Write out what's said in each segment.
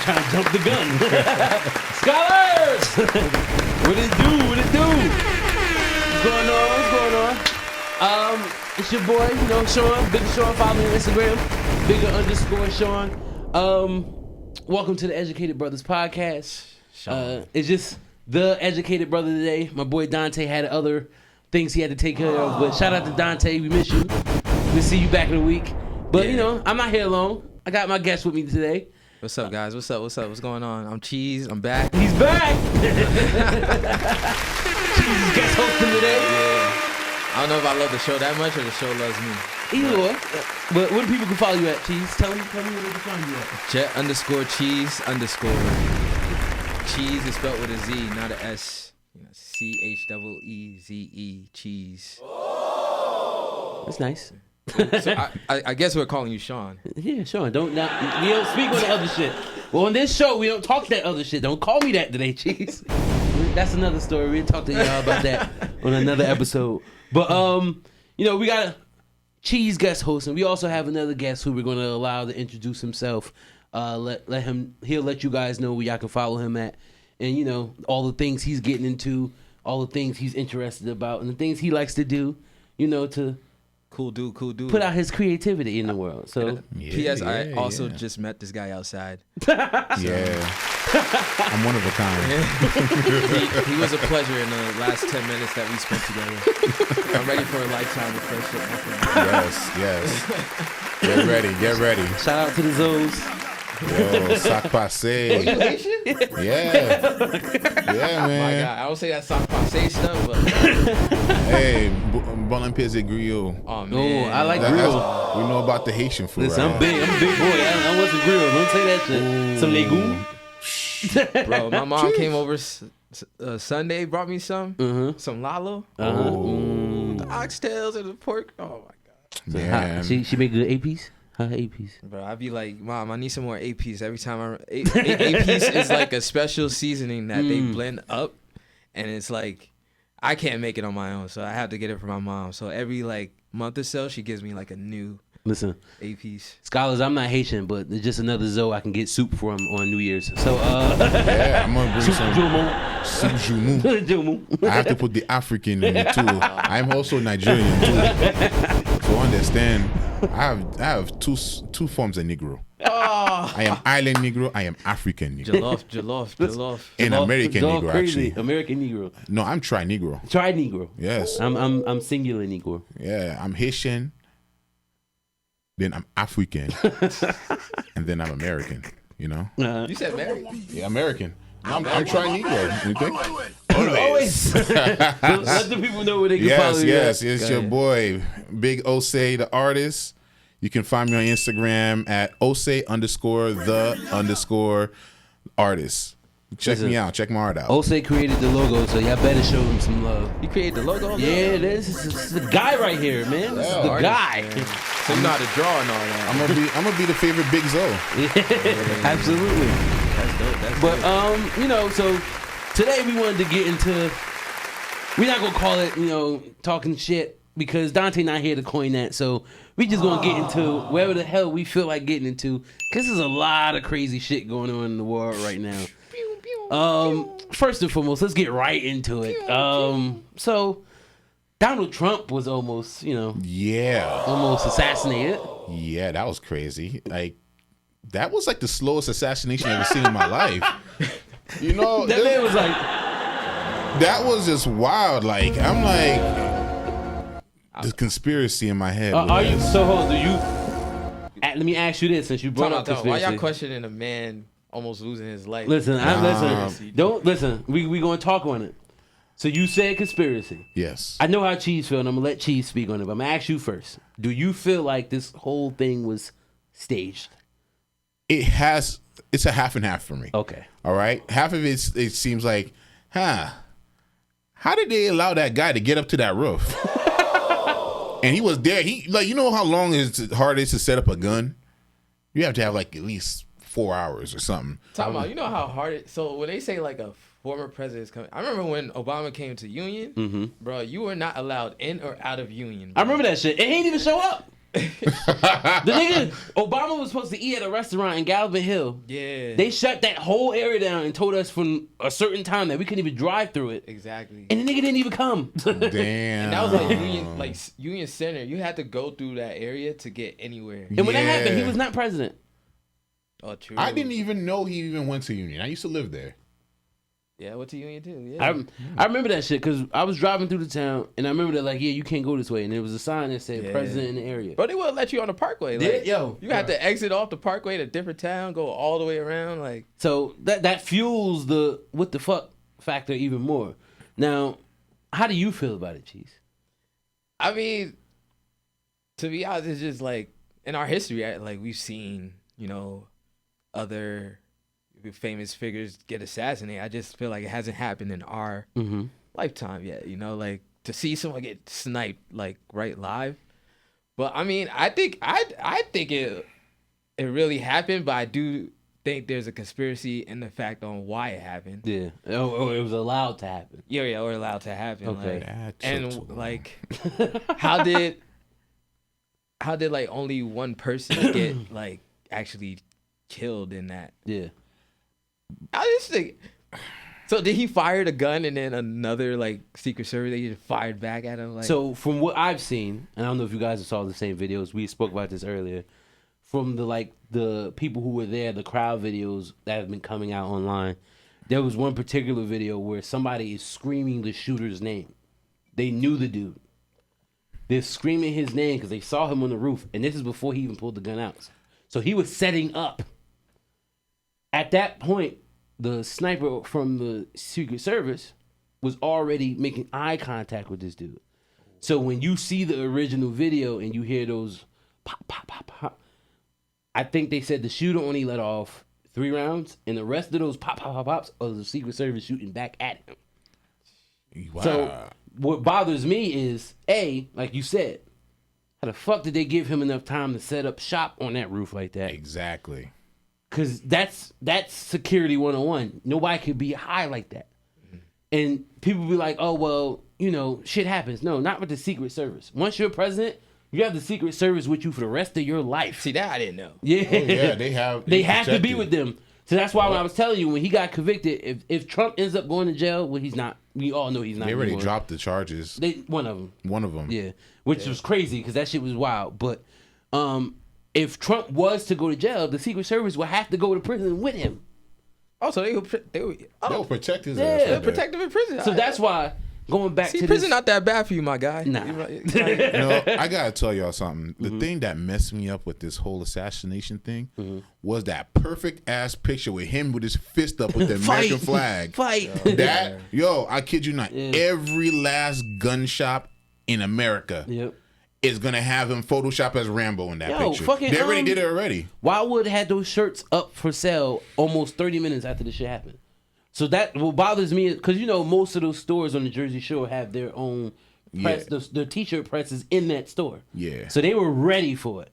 Trying to jump the gun. Scholars! What it do? What it do? What's going on? What's going on? It's your boy, Sean. Bigger Sean. Follow me on Instagram. Bigger_Sean. Welcome to the Educated Brothers podcast. It's just the Educated Brother today. My boy Dante had other things he had to take care of, but shout out to Dante. We miss you. We'll see you back in a week. But, I'm not here alone. I got my guest with me today. What's up, guys? What's up? What's going on? I'm Cheeze. I'm back. He's back. Cheeze guest hosting today. Yeah. I don't know if I love the show that much or the show loves me. Either or. But what do people can follow you at, Cheeze? Tell me where they can find you at. Jet_Cheeze_. Cheese is spelled with a Z, not an S. CHEEZE. Cheese. That's nice. So I guess we're calling you Sean. Yeah, Sean. We don't speak on the other shit. Well, on this show, we don't talk that other shit. Don't call me that today, Cheese. That's another story. We'll talk to y'all about that on another episode. But we got a Cheeze guest host, and we also have another guest who we're going to allow to introduce himself. He'll let you guys know where y'all can follow him at, and all the things he's getting into, all the things he's interested about, and the things he likes to do. To Cool dude. put out his creativity in the world. So, P.S. I also just met this guy outside. Yeah, I'm one of a kind. He was a pleasure in the last 10 minutes that we spent together. I'm ready for a lifetime of friendship. Yes. Get ready. shout out to the Zoes. Yo, sac passe. Yeah, man. My God, I don't say that sock passe stuff, but Hey, bon appétit griot. oh man, I like grill. We know about the Haitian food. Listen, right? I'm a big boy. I want some grill. Don't say that shit. Some legume. bro. My mom came over Sunday, brought me some lalo, the oxtails and the pork. Oh my God, Man. She make good APs. Her APs. bro. I'd be like, Mom, I need some more APs every time. APs is like a special seasoning that they blend up, and it's like I can't make it on my own, so I have to get it from my mom. So every month or so, she gives me like a new Listen, APs. Scholars, I'm not Haitian, but it's just another Zoe I can get soup from on New Year's. So Yeah, I'm gonna bring soup some soup jumu. jumu. I have to put the African in it too. I'm also Nigerian too. So understand, I have two forms of Negro. I am Island Negro. I am African Negro. Jollof. And American Dog Negro, crazy. actually. American Negro. No, I'm tri-Negro. Try Negro. Yes. I'm singular Negro. Yeah, I'm Haitian. Then I'm African. And then I'm American. You said married? Yeah, American. I'm tri-Negro. You think? Always. Let the people know where they can follow you. Yes. It's your boy, Big Osei, the artist. You can find me on Instagram at Osei_the_artist. Check me out. Check my art out. Osei created the logo, so y'all better show him some love. You created the logo? Yeah, this is the guy right here, man. This is the guy. So you know how to draw and all that. I'm gonna be the favorite Big Zoe. Yeah, absolutely. That's dope. But so today we wanted to get into. We're not gonna call it, talking shit because Dante not here to coin that. So we just gonna get into wherever the hell we feel like getting into. Cause there's a lot of crazy shit going on in the world right now. First and foremost, let's get right into it. So Donald Trump was almost, almost assassinated. Yeah, that was crazy. That was the slowest assassination I've ever seen in my life. That man was like, that was just wild. I'm the conspiracy in my head. are you? So hold on, do you? Let me ask you this, since you brought up conspiracy. Why y'all questioning a man almost losing his life? Listen, don't listen. We gonna talk on it. So you said conspiracy. Yes. I know how Cheeze feel, and I'm gonna let Cheeze speak on it. But I'm gonna ask you first. Do you feel like this whole thing was staged? It's a half and half for me. Okay. All right. Half of it seems like, how did they allow that guy to get up to that roof? And he was there. You know how long hard it is to set up a gun? You have to have at least 4 hours or something. Talk about, you know how hard it. So when they say like a former president is coming, I remember when Obama came to Union, bro. You were not allowed in or out of Union. Bro. I remember that shit. And he didn't even show up. The nigga Obama was supposed to eat at a restaurant in Galvin Hill. Yeah. They shut that whole area down and told us from a certain time that we couldn't even drive through it. Exactly. And the nigga didn't even come. Damn. And that was like Union Center. You had to go through that area to get anywhere. And when that happened, he was not president. Oh, true. I didn't even know he even went to Union. I used to live there. Yeah, I went to Union too. Yeah. I remember that shit because I was driving through the town and I remember that, like, yeah, you can't go this way. And there was a sign that said president in the area. Bro, they wouldn't let you on the parkway. Like, yo. You had to exit off the parkway to a different town, go all the way around. Like, so that fuels the what the fuck factor even more. Now, how do you feel about it, Cheeze? I mean, to be honest, it's just like in our history, like we've seen, you know, other famous figures get assassinated. I just feel like it hasn't happened in our lifetime yet, you know, like to see someone get sniped like right live. But I mean, I think it really happened, but I do think there's a conspiracy in the fact on why it happened. Yeah. Or it was allowed to happen. Yeah, or allowed to happen. Okay. Like, and like how did like only one person get like actually killed in that? Yeah. I just think. So did he fire the gun and then another like Secret Service they just fired back at him? Like, so from what I've seen, and I don't know if you guys saw the same videos. We spoke about this earlier. From the people who were there, the crowd videos that have been coming out online, there was one particular video where somebody is screaming the shooter's name. They knew the dude. They're screaming his name because they saw him on the roof, and this is before he even pulled the gun out. So he was setting up. At that point, the sniper from the Secret Service was already making eye contact with this dude. So when you see the original video and you hear those pop, pop, pop, pop, I think they said the shooter only let off 3 rounds, and the rest of those pop, pop, pop, pops are the Secret Service shooting back at him. Wow. So what bothers me is, A, like you said, how the fuck did they give him enough time to set up shop on that roof like that? Exactly. Because that's security 101. Nobody could be high like that. And people be like, oh, well, you know, shit happens. No, not with the Secret Service. Once you're president, you have the Secret Service with you for the rest of your life. See, that I didn't know. Yeah. Oh, yeah, they have. They have to be with them. So that's why when I was telling you, when he got convicted, if Trump ends up going to jail, well, he's not. We all know he's not. They already anymore. dropped the charges. One of them. One of them. Yeah. Which was crazy because that shit was wild. But if Trump was to go to jail, the Secret Service would have to go to prison with him. Oh, so they'll protect his Yeah. ass. they'll protect him in prison. So that's why going back to prison this, not that bad for you, my guy. Nah. You know, I gotta tell y'all something. The thing that messed me up with this whole assassination thing was that perfect ass picture with him with his fist up with the American flag. Fight. That I kid you not. Every last gun shop in America Yep. is gonna have him Photoshop as Rambo in that picture. Fucking, They already did it already. Wildwood had those shirts up for sale almost 30 minutes after the shit happened. So that what bothers me is because you know most of those stores on the Jersey Shore have their own press, the t-shirt presses in that store. Yeah. So they were ready for it.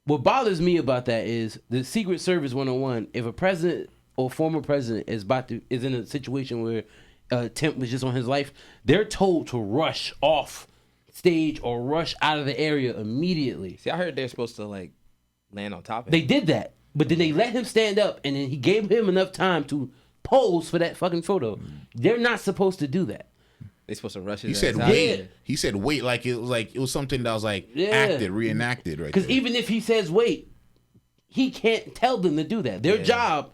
What bothers me about that is the Secret Service 101. If a president or former president is in a situation where attempt was just on his life, they're told to rush off stage or rush out of the area immediately. See, I heard they're supposed to like land on top of him. They did that, but then they let him stand up, and then he gave him enough time to pose for that fucking photo. They're not supposed to do that. They supposed to rush his He said ass wait. out. He said wait like it was something that was like reenacted right Because there. even if he says wait, he can't tell them to do that. Their job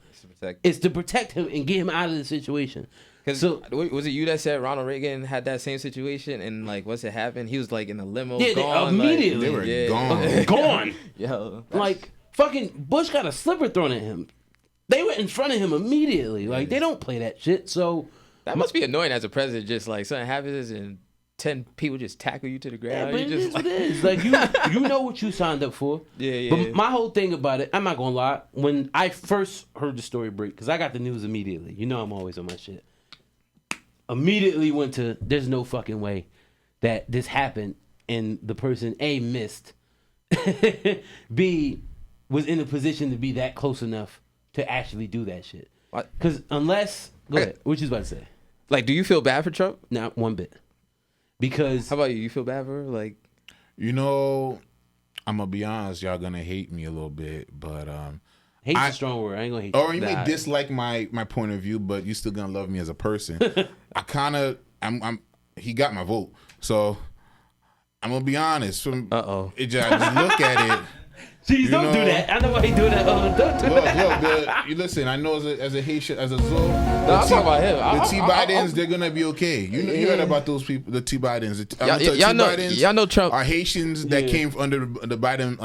is to protect him and get him out of the situation. So was it you that said Ronald Reagan had that same situation and like what's it happened? He was like in a limo. Yeah, gone, immediately. Like, They were gone. Gone. Yo, Like fucking Bush got a slipper thrown at him. They were in front of him immediately. Like they don't play that shit. So that must be annoying as a president. Just like something happens and 10 people just tackle you to the ground. but You it just is what it is. Like you know what you signed up for. Yeah. But my whole thing about it, I'm not gonna lie. When I first heard the story break, because I got the news immediately. You know I'm always on my shit. Immediately went to there's no fucking way that this happened and the person A missed, B was in a position to be that close enough to actually do that shit. What? Because unless, go ahead. What you was about to say? Like, do you feel bad for Trump? Not one bit. Because How about you? You feel bad for her? Like, You know, I'm gonna be honest. Y'all gonna hate me a little bit, but hate's a strong word. I ain't gonna hate or you Nah. may dislike my point of view, but you still gonna love me as a person. I'm he got my vote, so I'm gonna be honest. From just look at it. Jeez, don't do that. I know why he do that. Don't do that. Look, you listen. I know as a Haitian, as a Zul, I'm talking about him. the T Bidens, they're gonna be okay. You heard about those people, the T Bidens. Y'all know Trump are Haitians that came under the Biden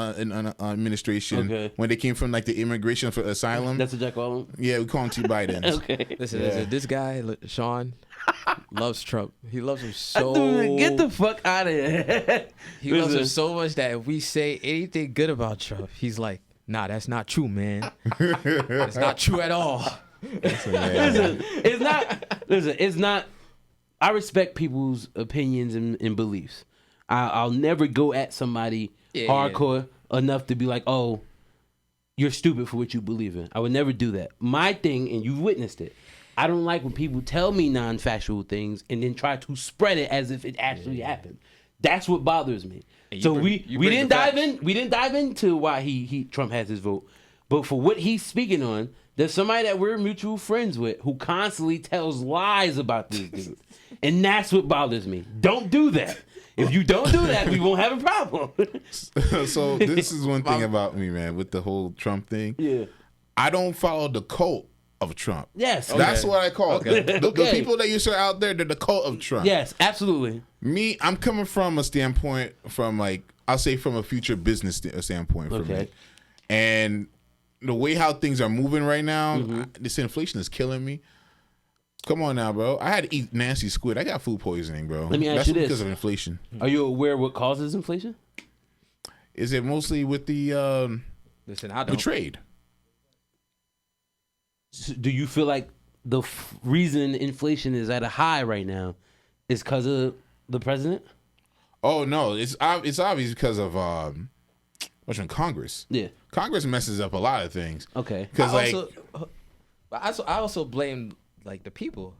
administration when they came from like the immigration for asylum. That's what I call them. Yeah, we call them T Bidens. Okay. Listen, this guy Sean loves Trump. He loves him so. Dude, get the fuck out of here. He loves him so much that if we say anything good about Trump, he's like, "Nah, that's not true, man. It's not true at all." Listen, it's not. I respect people's opinions and beliefs. I'll never go at somebody hardcore enough to be like, "Oh, you're stupid for what you believe in." I would never do that. My thing, and you've witnessed it, I don't like when people tell me non-factual things and then try to spread it as if it actually happened. That's what bothers me. So we didn't dive into why Trump has his vote. But for what he's speaking on, there's somebody that we're mutual friends with who constantly tells lies about this dude. And that's what bothers me. Don't do that. If you don't do that, we won't have a problem. So this is one thing about me, man, with the whole Trump thing. Yeah. I don't follow the cult of Trump. Yes. That's what I call it. The people that you saw out there, they're the cult of Trump. Yes, absolutely. Me, I'm coming from a standpoint from like, I'll say from a future business standpoint for me. And the way how things are moving right now, this inflation is killing me. Come on now, bro. I had to eat nasty squid. I got food poisoning, bro. Let me ask That's you this. because of inflation. Are you aware what causes inflation? Is it mostly with the Listen, I don't. trade? Do you feel like the reason inflation is at a high right now is because of the president? Oh no, it's obvious because of Congress. Yeah, Congress messes up a lot of things. Okay, because I also blame like the people,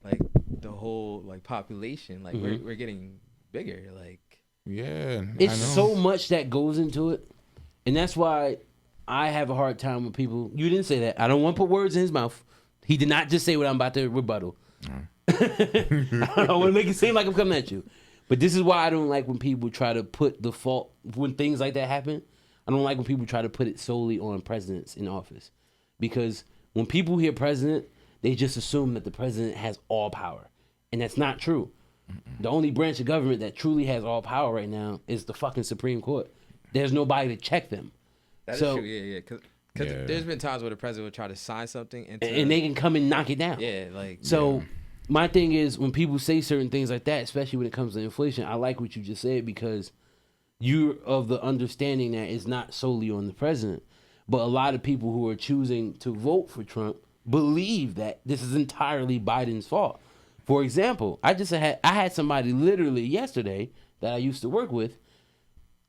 like the whole like population. Like we're getting bigger. Like it's so much that goes into it, and that's why I have a hard time with people. You didn't say that. I don't want to put words in his mouth. He did not just say what I'm about to rebuttal. I don't want to make it seem like I'm coming at you. But this is why I don't like when people try to put the fault, when things like that happen, I don't like when people try to put it solely on presidents in office. Because when people hear president, they just assume that the president has all power. And that's not true. The only branch of government that truly has all power right now is the fucking Supreme Court. There's nobody to check them. That is true, yeah. Because there's been times where the president would try to sign something and they can come and knock it down. Yeah, like my thing is when people say certain things like that, especially when it comes to inflation, I like what you just said because you're of the understanding that it's not solely on the president, but a lot of people who are choosing to vote for Trump believe that this is entirely Biden's fault. For example, I had somebody literally yesterday that I used to work with.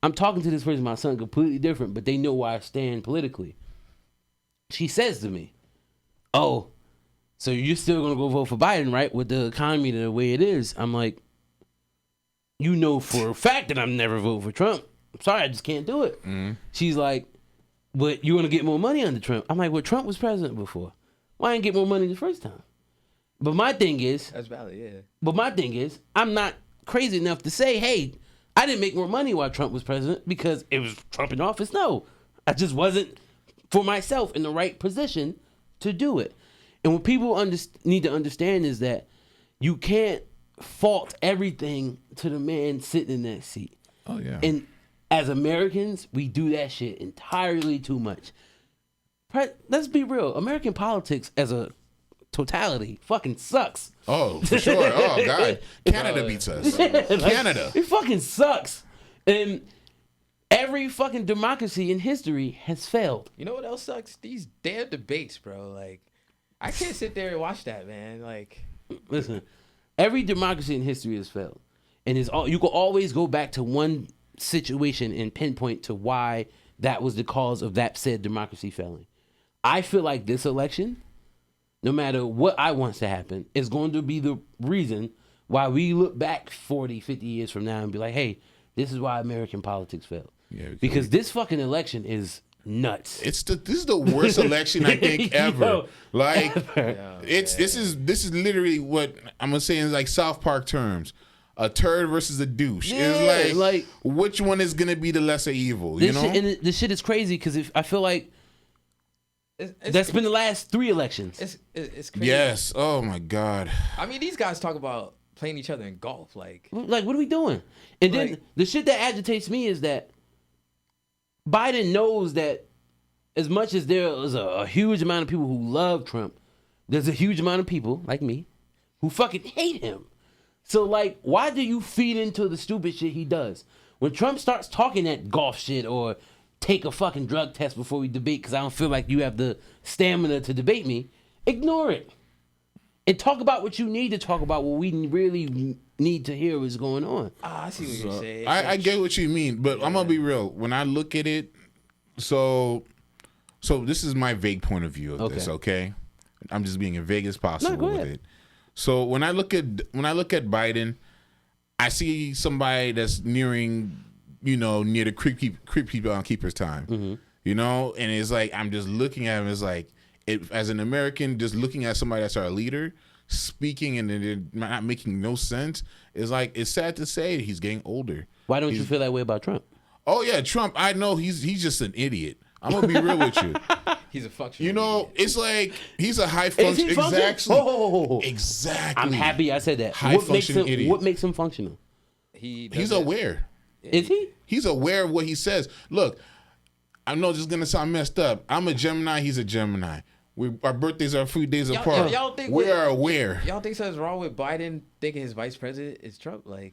I'm talking to this person, my son, completely different, but they know where I stand politically. She says to me, "Oh, so you're still going to go vote for Biden, right? With the economy the way it is." I'm like, "You know for a fact that I'm never voting for Trump. I'm sorry, I just can't do it." She's like, "But you want to get more money under Trump?" I'm like, "Well, Trump was president before. Why didn't get more money the first time?" But my thing is, that's valid, yeah. But my thing is, I'm not crazy enough to say, "Hey, I didn't make more money while Trump was president because it was Trump in office." No, I just wasn't for myself in the right position to do it. And what people need to understand is that you can't fault everything to the man sitting in that seat. Oh, yeah. And as Americans, we do that shit entirely too much. Let's be real. American politics as a totality fucking sucks. Oh, for sure. Oh, God. Canada beats us. Canada. It fucking sucks. And every fucking democracy in history has failed. You know what else sucks? These damn debates, bro. Like, I can't sit there and watch that, man. Like, listen, every democracy in history has failed. And you can always go back to one situation and pinpoint to why that was the cause of that said democracy failing. I feel like this election, no matter what I want to happen, is going to be the reason why we look back 40, 50 years from now and be like, hey, this is why American politics failed. Yeah, because this fucking election is nuts. This is the worst election I think ever. Yo, like ever. this is literally what I'm gonna say in like South Park terms. A turd versus a douche. Yeah, It's like which one is gonna be the lesser evil? This You know, shit, and this shit is crazy because I feel like that's been the last 3 elections. It's crazy. yes. Oh my God. I mean, these guys talk about playing each other in golf. Like what are we doing? And then the shit that agitates me is that Biden knows that as much as there is a huge amount of people who love Trump, there's a huge amount of people like me who fucking hate him. So like, why do you feed into the stupid shit he does? When Trump starts talking that golf shit or take a fucking drug test before we debate because I don't feel like you have the stamina to debate me, ignore it. And talk about what you need to talk about, what we really need to hear is going on. I see what you're saying. I get what you mean, but I'm gonna be real. When I look at it, so this is my vague point of view of this. Okay, I'm just being as vague as possible with it. So when I look at Biden, I see somebody that's nearing, near the creep keeper's time. Mm-hmm. And it's like I'm just looking at him as like. As an American, just looking at somebody that's our leader, speaking and it not making no sense, is like it's sad to say he's getting older. Why don't you feel that way about Trump? Oh yeah, Trump. I know he's just an idiot. I'm gonna be real with you. He's a functional idiot. It's like he's a high function. Exactly. Exactly. I'm happy I said that. High functioning idiot. What makes him functional? He's aware. Is he? He's aware of what he says. Look, I know this is gonna sound messed up. I'm a Gemini. He's a Gemini. Our birthdays are 3 days apart. Y'all think we are aware. Y'all think something's wrong with Biden thinking his vice president is Trump? Like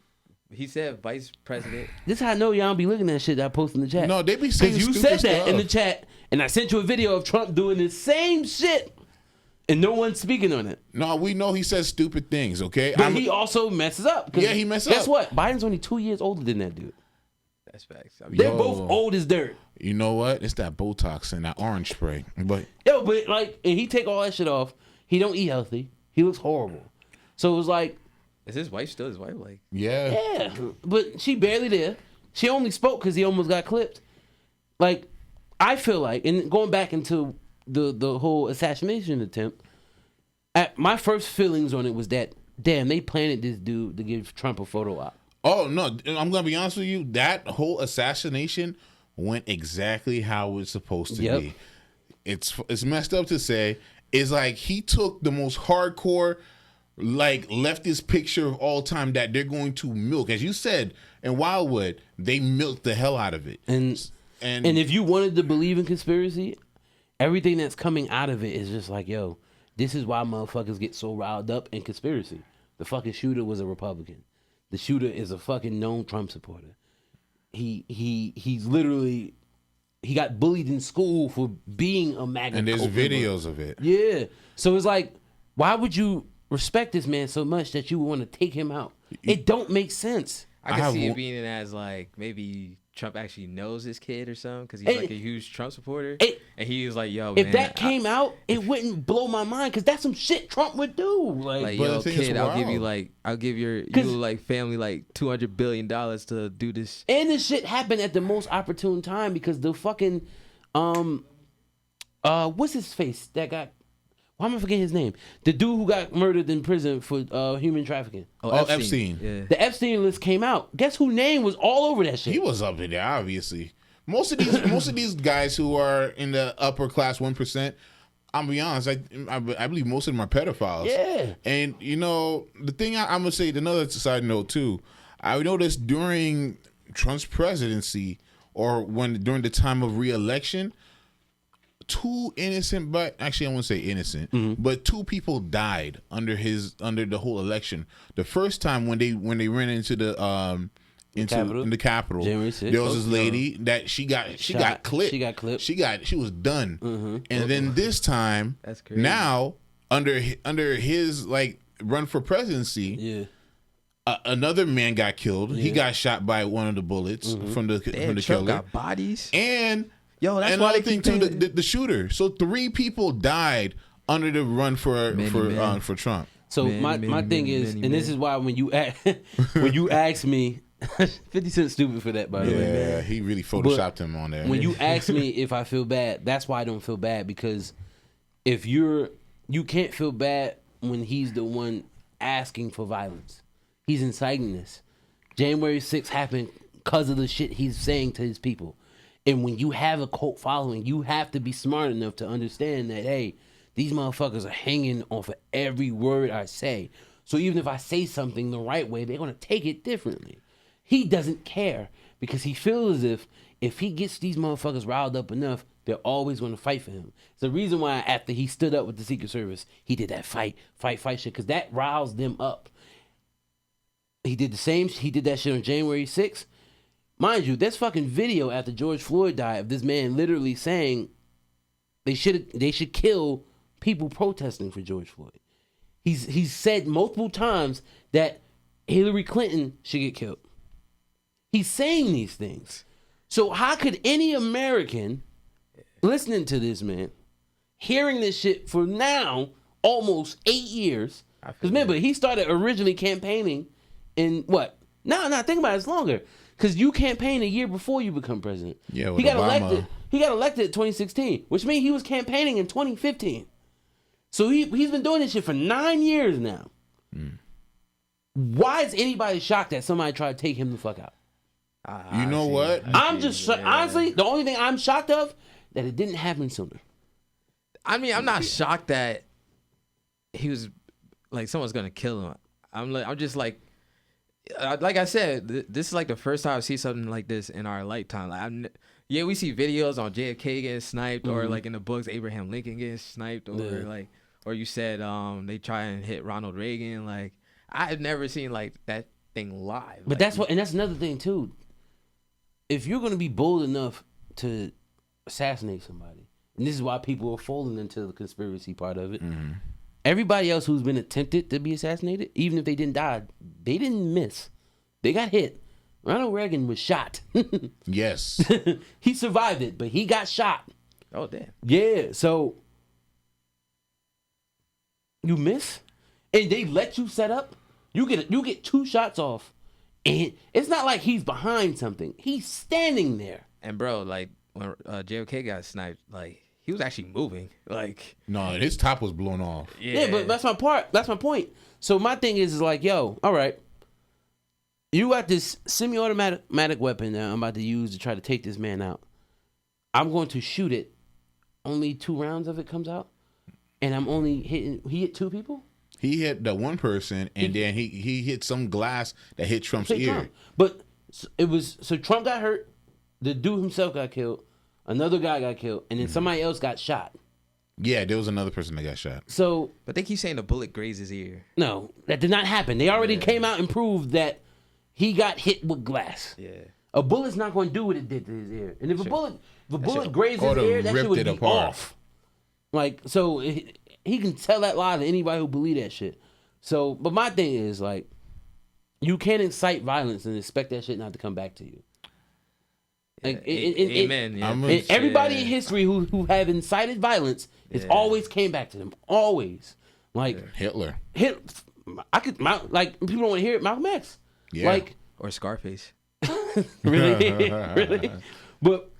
he said, vice president. This is how I know y'all don't be looking at shit that I post in the chat. No, they be saying you stupid said that stuff in the chat, and I sent you a video of Trump doing the same shit, and no one's speaking on it. No, we know he says stupid things. Okay, but he also messes up. Yeah, he messes up. Guess what? Biden's only 2 years older than that dude. That's facts. They're both old as dirt. You know what? It's that Botox and that orange spray. But like, and he take all that shit off. He don't eat healthy. He looks horrible. So it was like, is his wife still his wife? Like, yeah, but she barely there. She only spoke because he almost got clipped. Like, I feel like, and going back into the whole assassination attempt, my first feelings on it was that, damn, they planted this dude to give Trump a photo op. Oh no, I'm gonna be honest with you. That whole assassination went exactly how it's supposed to be. It's messed up to say. It's like he took the most hardcore, like leftist picture of all time that they're going to milk, as you said in Wildwood. They milked the hell out of it. And if you wanted to believe in conspiracy, everything that's coming out of it is just like, yo, this is why motherfuckers get so riled up in conspiracy. The fucking shooter was a Republican. The shooter is a fucking known Trump supporter. He's literally, he got bullied in school for being a MAGA. And there's videos of it. Yeah. So it's like, why would you respect this man so much that you would want to take him out? It don't make sense. I can see it being as like maybe Trump actually knows this kid or something because he's like a huge Trump supporter, and he was like, "Yo, if that came out, it wouldn't blow my mind because that's some shit Trump would do." Like yo, kid, I'll give your like family like $200 billion to do this. And this shit happened at the most opportune time because the fucking what's his face that got. Why am I forgetting his name? The dude who got murdered in prison for human trafficking. Oh, Epstein. Yeah. The Epstein list came out. Guess whose name was all over that shit? He was up in there, obviously. Most of these guys who are in the upper class 1%, I'll be honest, I believe most of them are pedophiles. Yeah. And the thing I'm gonna say, another side note too, I noticed during Trump's presidency or during the time of re-election, two innocent, but actually I won't say innocent, but two people died under the whole election. The first time when they ran into the Capitol, there was this lady that she got clipped. She got clipped. She was done. And then this time, that's crazy. Now under his like run for presidency, another man got killed. He got shot by one of the bullets from the killer. Got bodies. And Yo, that's And why they another thing keep too, paying- the shooter. So 3 people died under the run for Trump. So my thing is, and this is why when you ask me, 50 Cent stupid for that, by the way. Yeah, he really photoshopped him on there. When you ask me if I feel bad, that's why I don't feel bad, because if you can't feel bad when he's the one asking for violence. He's inciting this. January 6th happened because of the shit he's saying to his people. And when you have a cult following, you have to be smart enough to understand that, hey, these motherfuckers are hanging off of every word I say. So even if I say something the right way, they're going to take it differently. He doesn't care because he feels as if he gets these motherfuckers riled up enough, they're always going to fight for him. It's the reason why after he stood up with the Secret Service, he did that fight shit, because that riles them up. He did the same. He did that shit on January 6th. Mind you, there's fucking video after George Floyd died of this man literally saying they should kill people protesting for George Floyd. He's said multiple times that Hillary Clinton should get killed. He's saying these things. So how could any American listening to this man, hearing this shit for now almost 8 years? Because remember, he started originally campaigning in what? No, think about it, it's longer. Because you campaign a year before you become president. Yeah, with he got Obama. elected. He got elected in 2016, which means he was campaigning in 2015. So he's been doing this shit for 9 years now. Why is anybody shocked that somebody tried to take him the fuck out? You know what? I'm just honestly, the only thing I'm shocked of that it didn't happen sooner. I mean, I'm not shocked that he was like someone's gonna kill him. I'm just like I said, this is like the first time I see something like this in our lifetime. Like, yeah, we see videos on JFK getting sniped, or like in the books, Abraham Lincoln getting sniped, or or you said they try and hit Ronald Reagan. Like, I've never seen like that thing live. But like, that's another thing too. If you're gonna be bold enough to assassinate somebody, and this is why people are falling into the conspiracy part of it. Mm-hmm. Everybody else who's been attempted to be assassinated, even if they didn't die, they didn't miss. They got hit. Ronald Reagan was shot. Yes. He survived it, but he got shot. Oh, damn. Yeah, so you miss, and they let you set up. You get 2 shots off, and it's not like he's behind something. He's standing there. And bro, like when JFK got sniped, like he was actually moving. Like, No, his top was blown off. Yeah, but that's my point. So my thing is like, yo, all right, you got this semi-automatic weapon that I'm about to use to try to take this man out. I'm going to shoot it. Only 2 rounds of it comes out, and I'm only hitting. He hit 2 people. He hit the one person, and then he hit some glass that hit Trump's ear. Trump. But it was so Trump got hurt. The dude himself got killed. Another guy got killed, and then somebody else got shot. Yeah, there was another person that got shot. So, but they keep saying the bullet grazed his ear. No, that did not happen. They already came out and proved that he got hit with glass. Yeah, a bullet's not going to do what it did to his ear. And if a bullet grazed his Or ear, that shit would be apart. off. Like, so he can tell that lie to anybody who believe that shit. So, but my thing is like, you can't incite violence and expect that shit not to come back to you. Like, amen. Everybody in history who have incited violence, it's always came back to them. Always. Like Hitler. People don't want to hear it. Malcolm X. Yeah. Like, or Scarface. really, really. But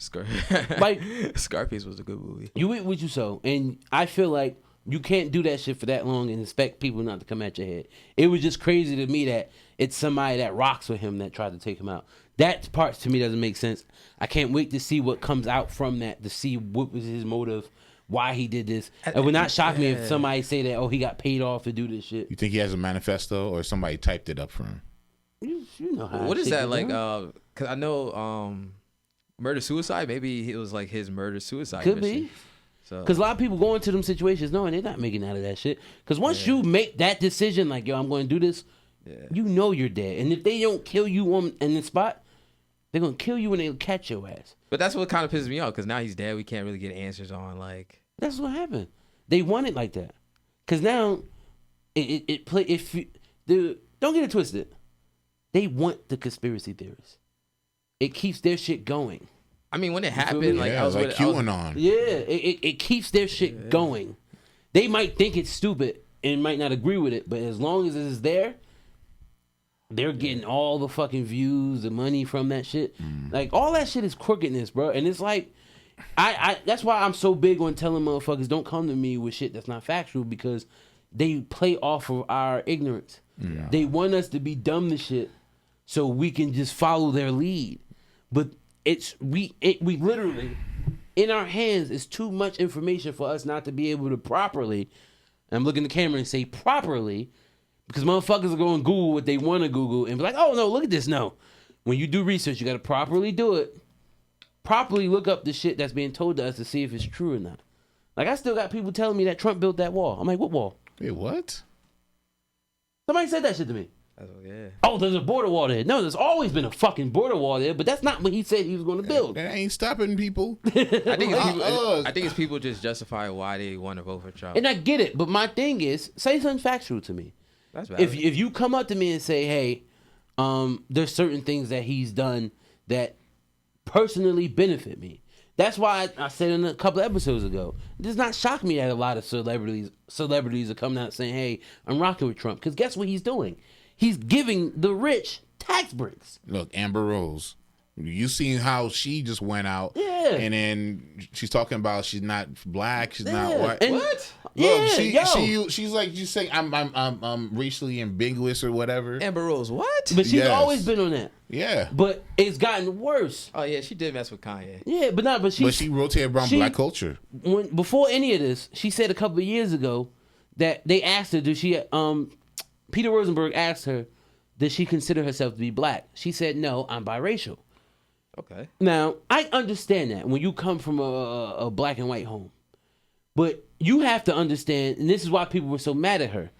like Scarface was a good movie. You eat what you sow, and I feel like you can't do that shit for that long and expect people not to come at your head. It was just crazy to me that it's somebody that rocks with him that tried to take him out. That part to me doesn't make sense. I can't wait to see what comes out from that, to see what was his motive, why he did this. It would not shock me if somebody say that, oh, he got paid off to do this shit. You think he has a manifesto, or somebody typed it up for him? You know how. What is that like? Because I know murder suicide. Maybe it was like his murder suicide. Could mission. be. So Because a lot of people go into them situations knowing they're not making out of that shit. Because once you make that decision, like, yo, I'm going to do this, you know you're dead. And if they don't kill you in the spot, they're going to kill you when they catch your ass. But that's what kind of pisses me off, because now he's dead. We can't really get answers on, like... That's what happened. They want it like that. Because now, don't get it twisted. They want the conspiracy theorists. It keeps their shit going. I mean, when it feel happened, me? like Yeah, I was like with, I was- QAnon. Yeah, it keeps their shit going. They might think it's stupid and might not agree with it, but as long as it's there, they're getting all the fucking views, the money from that shit. Like all that shit is crookedness, bro. And it's like, I that's why I'm so big on telling motherfuckers don't come to me with shit that's not factual, because they play off of our ignorance. They want us to be dumb to shit so we can just follow their lead. But we literally, in our hands is too much information for us not to be able to properly, and I'm looking at the camera and say properly, because motherfuckers are going to Google what they want to Google and be like, oh no, look at this. No. When you do research, you got to properly do it. Properly look up the shit that's being told to us to see if it's true or not. Like, I still got people telling me that Trump built that wall. I'm like, what wall? Wait, what? Somebody said that shit to me. Yeah. Oh, there's a border wall there. No, there's always been a fucking border wall there, but that's not what he said he was going to build. That ain't stopping people. I think it's people just justify why they want to vote for Trump. And I get it, but my thing is, say something factual to me. That's bad. If you come up to me and say, hey, there's certain things that he's done that personally benefit me. That's why I said in a couple of episodes ago, it does not shock me that a lot of celebrities are coming out saying, hey, I'm rocking with Trump. Because guess what he's doing? He's giving the rich tax breaks. Look, Amber Rose. You seen how she just went out, and then she's talking about she's not black, she's not white. And, what? Look, she's like, you say I'm racially ambiguous or whatever. Amber Rose, what? But she's always been on that. Yeah, but it's gotten worse. Oh yeah, she did mess with Kanye. Yeah, but she rotated around black culture. Before any of this, she said a couple of years ago that they asked her, Peter Rosenberg asked her, does she consider herself to be black? She said, no, I'm biracial. Okay. Now, I understand that when you come from a black and white home. But you have to understand, and this is why people were so mad at her.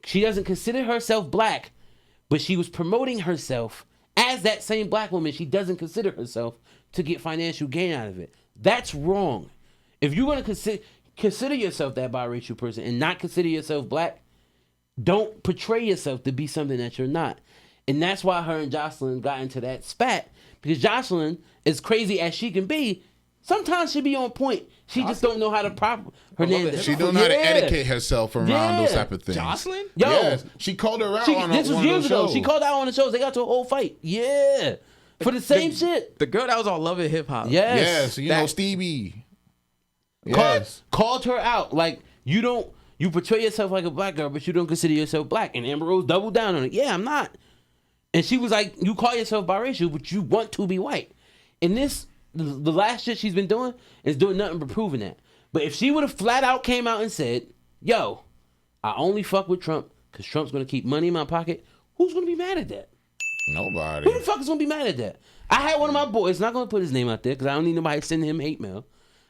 She doesn't consider herself black, but she was promoting herself as that same black woman. She doesn't consider herself to get financial gain out of it. That's wrong. If you're going to consider yourself that biracial person and not consider yourself black, don't portray yourself to be something that you're not. And that's why her and Jocelyn got into that spat. Because Jocelyn, as crazy as she can be, sometimes she be on point. She just don't know how to her name. She don't know how to etiquette herself around those type of things. Jocelyn? Yo, yes, she called her out on this was one years of those ago. shows. She called out on the shows. They got to a whole fight. Yeah, for the same shit. The girl that was on Love and Hip Hop. Yes, Yes, Stevie. Yes. Called her out. Like, you portray yourself like a black girl, but you don't consider yourself black. And Amber Rose doubled down on it. Yeah, I'm not. And she was like, you call yourself biracial, but you want to be white. And the last shit she's been doing is doing nothing but proving that. But if she would have flat out came out and said, yo, I only fuck with Trump because Trump's going to keep money in my pocket, who's going to be mad at that? Nobody. Who the fuck is going to be mad at that? I had one of my boys, not going to put his name out there because I don't need nobody sending him hate mail.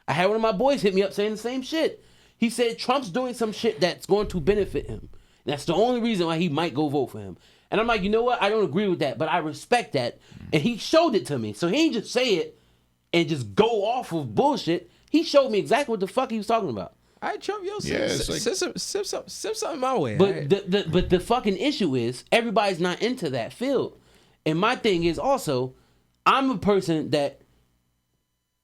I had one of my boys hit me up saying the same shit. He said Trump's doing some shit that's going to benefit him. That's the only reason why he might go vote for him. And I'm like, you know what? I don't agree with that, but I respect that. And he showed it to me. So he ain't just say it and just go off of bullshit. He showed me exactly what the fuck he was talking about. All right, Trump, yo, Yeah, sip something my way. But the fucking issue is everybody's not into that field. And my thing is also, I'm a person that,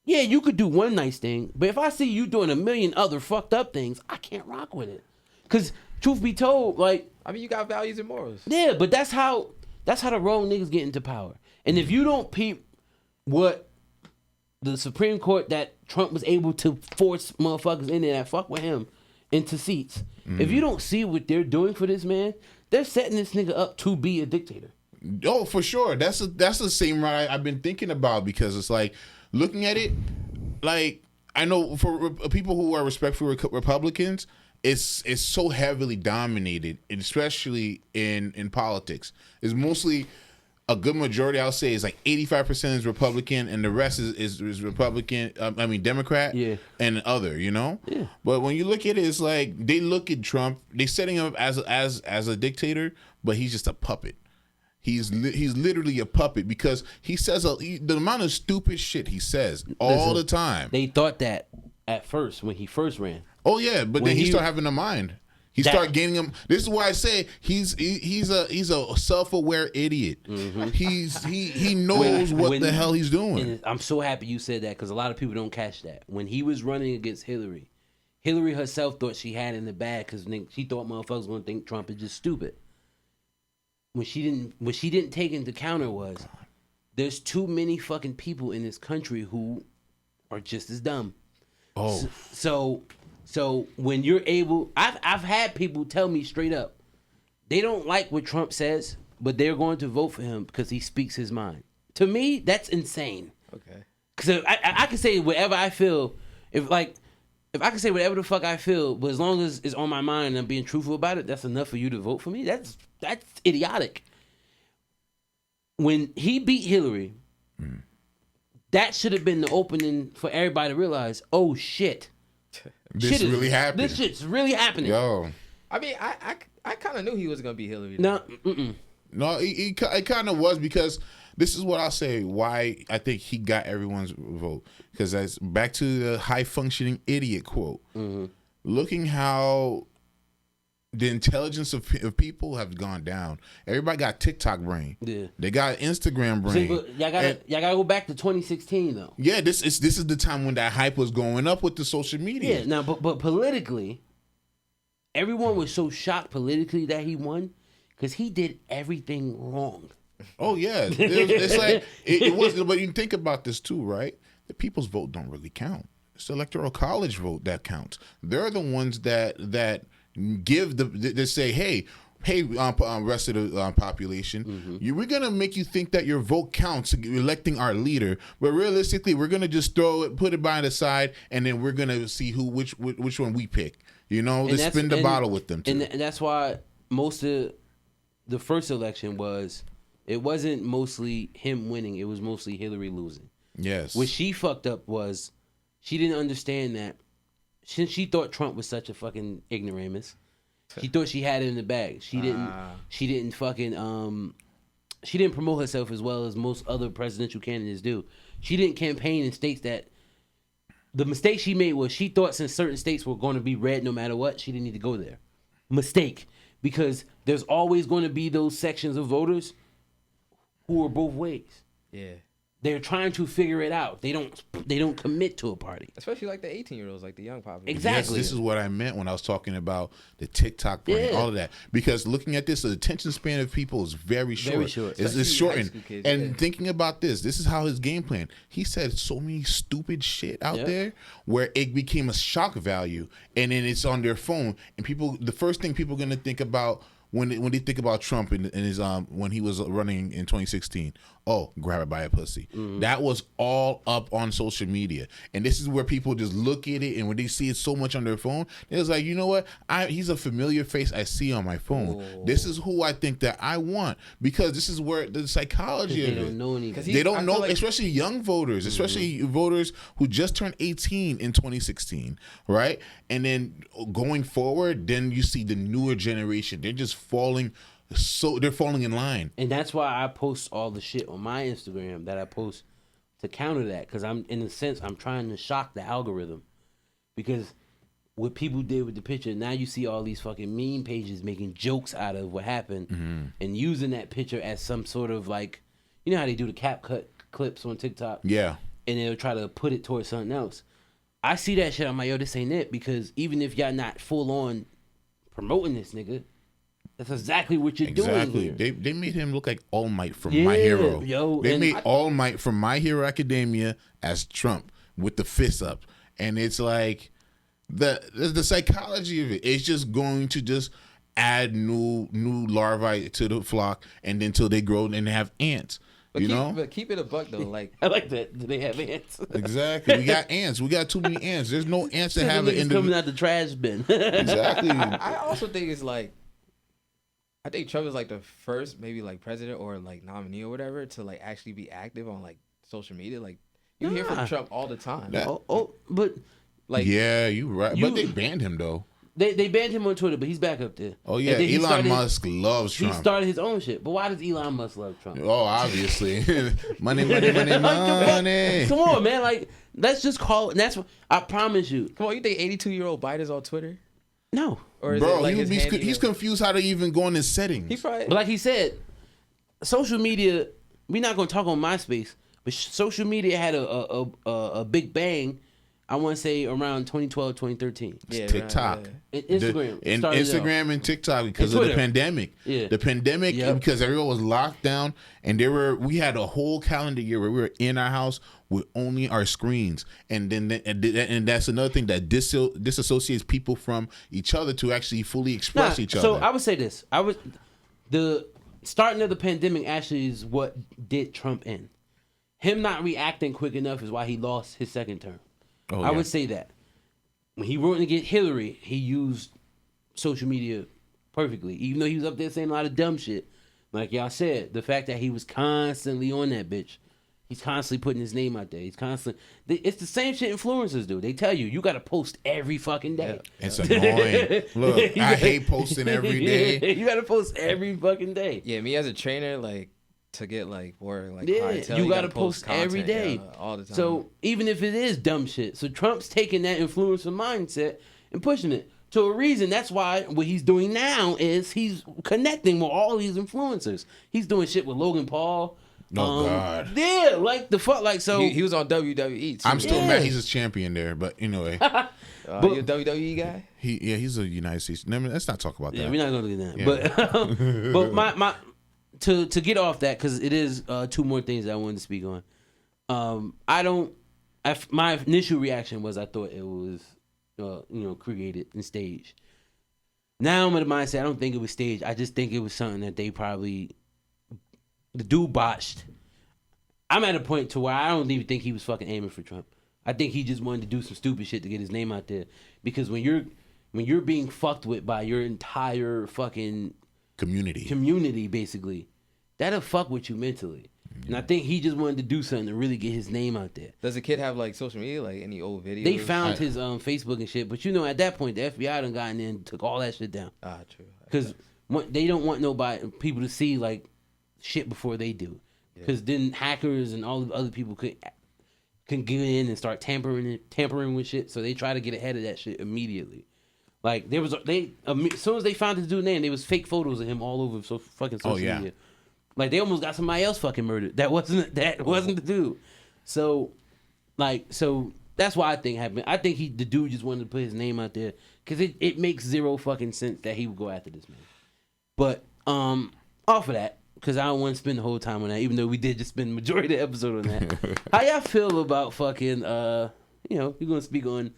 yeah, you could do one nice thing, but if I see you doing a million other fucked up things, I can't rock with it. Because truth be told, like, I mean, you got values and morals. yeah, but that's how the wrong niggas get into power. And if you don't peep what the Supreme Court that Trump was able to force motherfuckers in there that fuck with him into seats, if you don't see what they're doing for this man, they're setting this nigga up to be a dictator. Oh, for sure. That's the same route I've been thinking about, because it's like, looking at it, like, I know for people who are respectful Republicans, it's so heavily dominated, especially in politics. It's mostly a good majority, I'll say, is like 85% is Republican, and the rest is Republican. Democrat, and other. Yeah. But when you look at it, it's like they look at Trump, they setting him up as a dictator, but he's just a puppet. He's literally a puppet, because he says the amount of stupid shit he says all the time. They thought that at first when he first ran. Oh yeah, but then he started having a mind. He started gaining him. This is why I say he's a self-aware idiot. Mm-hmm. He knows what the hell he's doing. And I'm so happy you said that because a lot of people don't catch that. When he was running against Hillary herself thought she had it in the bag because she thought motherfuckers was gonna think Trump is just stupid. What she didn't take into counter was there's too many fucking people in this country who are just as dumb. Oh, so when you're able, I've had people tell me straight up, they don't like what Trump says, but they're going to vote for him because he speaks his mind. To me, that's insane. Okay. Because I can say whatever I feel, if I can say whatever the fuck I feel, but as long as it's on my mind and I'm being truthful about it, that's enough for you to vote for me. That's idiotic. When he beat Hillary, that should have been the opening for everybody to realize, oh shit. This really happened. This shit's really happening. Yo. I mean, I kind of knew he was going to be Hillary. No, it kind of was because this is what I'll say why I think he got everyone's vote. Because that's back to the high-functioning idiot quote. Mm-hmm. Looking how the intelligence of people have gone down. Everybody got TikTok brain. Yeah. They got Instagram brain. See, but y'all gotta go back to 2016 though. Yeah, this is the time when that hype was going up with the social media. Yeah, now but politically, everyone was so shocked politically that he won because he did everything wrong. Oh yeah, it's like it was. But you think about this too, right? The people's vote don't really count. It's the electoral college vote that counts. They're the ones that give they say, hey, rest of the population, we're gonna make you think that your vote counts electing our leader, but realistically, we're gonna just put it by the side, and then we're gonna see which one we pick. You know, to spin the bottle with them too. And that's why most of the first election it wasn't mostly him winning; it was mostly Hillary losing. Yes. What she fucked up was she didn't understand that. Since she thought Trump was such a fucking ignoramus, she thought she had it in the bag. She didn't fucking she didn't promote herself as well as most other presidential candidates do. She didn't campaign in states that the mistake she made was she thought since certain states were going to be red no matter what, she didn't need to go there. Mistake, because there's always going to be those sections of voters who are both ways. Yeah. They're trying to figure it out. They don't commit to a party. Especially like the 18-year-olds, like the young population. Exactly. Yes, this is what I meant when I was talking about the TikTok brain, all of that. Because looking at this, the attention span of people is very short. Very short. It's shortened. And thinking about this is how his game plan. He said so many stupid shit out there where it became a shock value, and then it's on their phone. And people, the first thing people are going to think about when they think about Trump in his when he was running in 2016, grab it by a pussy. Mm-hmm. That was all up on social media, and this is where people just look at it, and when they see it so much on their phone, it's like, you know what? He's a familiar face I see on my phone. Oh. This is who I think that I want, because this is where the psychology of it. They don't know anything. They don't know, especially young voters, especially voters who just turned 18 in 2016, right? And then going forward, then you see the newer generation. They're just falling in line. And that's why I post all the shit on my Instagram that I post to counter that, because I'm trying to shock the algorithm, because what people did with the picture, now you see all these fucking meme pages making jokes out of what happened and using that picture as some sort of, like, you know how they do the cap cut clips on TikTok? Yeah. And they'll try to put it towards something else. I see that shit, I'm like, yo, this ain't it, because even if y'all not full on promoting this nigga, that's exactly what you're doing here. They made him look like All Might from My Hero. Yo, they made All Might from My Hero Academia as Trump with the fist up, and it's like the psychology of it. It's just going to just add new larvae to the flock, and then until they grow and have ants. But keep it a buck though. Like, I like that. Do they have ants? Exactly. We got ants. We got too many ants. There's no ants that have it coming out the trash bin. Exactly. I also think it's like, I think Trump is like the first maybe like president or like nominee or whatever to like actually be active on like social media. Like, you hear from Trump all the time. But like, yeah, you right. But they banned him though. They banned him on Twitter, but he's back up there. Oh yeah, Elon Musk loves Trump. He started his own shit. But why does Elon Musk love Trump? Oh, obviously, money. Come on, man. Like, let's just call it. And that's what I promise you. Come on, you think 82-year-old Biden's on Twitter? No. Or is Bro, it like he's confused how to even go in his settings. He probably. But like he said, social media. We're not gonna talk on MySpace, but social media had a big bang. I want to say around 2012, 2013. Yeah, TikTok. Right, And Instagram. Instagram and TikTok because of the pandemic. Yeah. The pandemic because everyone was locked down and we had a whole calendar year where we were in our house with only our screens. And then and that's another thing that disassociates people from each other to actually fully express each other. So I would say this. The starting of the pandemic actually is what did Trump in. Him not reacting quick enough is why he lost his second term. I would say that. When he wrote to get Hillary, he used social media perfectly. Even though he was up there saying a lot of dumb shit. Like y'all said, the fact that he was constantly on that bitch. He's constantly putting his name out there. It's the same shit influencers do. They tell you got to post every fucking day. Yeah. It's annoying. Look, I hate posting every day. You got to post every fucking day. Yeah, me as a trainer, like, to get like work, like you gotta post content, every day, all the time. So even if it is dumb shit, so Trump's taking that influencer mindset and pushing it to a reason. That's why what he's doing now is he's connecting with all these influencers. He's doing shit with Logan Paul. God. Yeah, like the fuck, like so. He was on WWE too. I'm still mad he's a champion there, but anyway. You a WWE guy? He's a United States. Let's not talk about that. Yeah, we're not gonna do that. Yeah. But my to get off that, because it is two more things that I wanted to speak on. My initial reaction was I thought it was created and staged. Now I'm in the mindset I don't think it was staged. I just think it was something that they probably the dude botched. I'm at a point to where I don't even think he was fucking aiming for Trump. I think he just wanted to do some stupid shit to get his name out there. Because when you're being fucked with by your entire fucking community basically, that'll fuck with you mentally. And I think he just wanted to do something to really get his name out there. Does the kid have like social media, like any old videos? They found his Facebook and shit, but at that point the FBI done gotten in and took all that shit down. True. Because they don't want people to see like shit before they do. Because then hackers and all the other people can get in and start tampering with shit. So they try to get ahead of that shit immediately. Like as soon as they found his dude's name, there was fake photos of him all over fucking social media. Like they almost got somebody else fucking murdered. That wasn't the dude. So that's why I think happened. I think the dude just wanted to put his name out there because it makes zero fucking sense that he would go after this man. But off of that, because I don't want to spend the whole time on that, even though we did just spend the majority of the episode on that. How y'all feel about fucking you're gonna speak on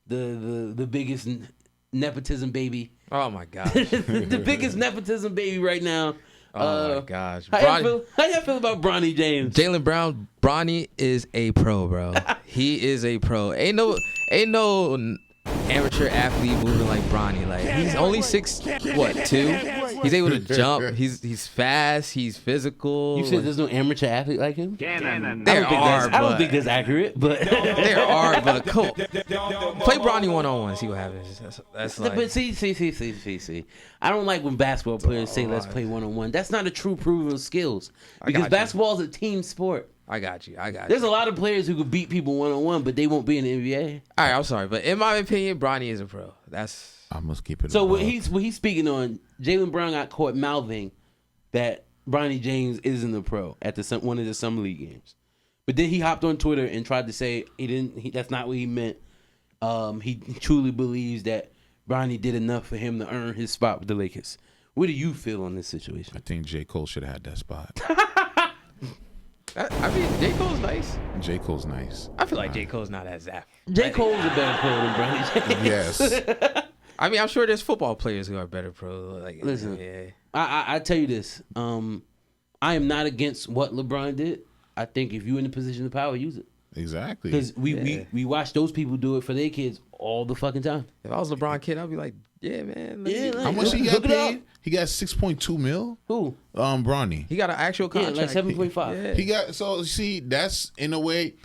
the biggest nepotism baby? Oh my gosh. The biggest nepotism baby right now. Oh my gosh. How y'all feel about Bronny James? Jaylen Brown, Bronny is a pro, bro. He is a pro. Ain't no amateur athlete moving like Bronny. Like he's only 6'2". He's able to jump. He's fast. He's physical. You said there's no amateur athlete like him? I don't think that's accurate, but there are. But cool. Play Bronny 1-on-1. See what happens. That's like. But see. I don't like when basketball players say let's play 1-on-1. That's not a true proven of skills because basketball is a team sport. I got you. There's a lot of players who could beat people 1-on-1, but they won't be in the NBA. All right, I'm sorry, but in my opinion, Bronny is a pro. I must keep it. So what he's speaking on, Jaylen Brown got caught mouthing that Bronny James isn't a pro at one of the summer league games, but then he hopped on Twitter and tried to say that's not what he meant. He truly believes that Bronny did enough for him to earn his spot with the Lakers. What do you feel on this situation? I think J. Cole should have had that spot. I mean, J. Cole's nice. J. Cole's nice. I feel like J. Cole's not as zap. J. Cole's a better pro than Bronny James. Yes. I mean, I'm sure there's football players who are better pro. Like, listen, yeah. I tell you this. I am not against what LeBron did. I think if you're in a position of power, use it. Exactly. Because we watch those people do it for their kids all the fucking time. If I was LeBron kid, I'd be like, yeah, man. How much he got paid? He got $6.2 million. Who? Bronny. He got an actual contract. Like 7.5. Yeah. He got see that's in a way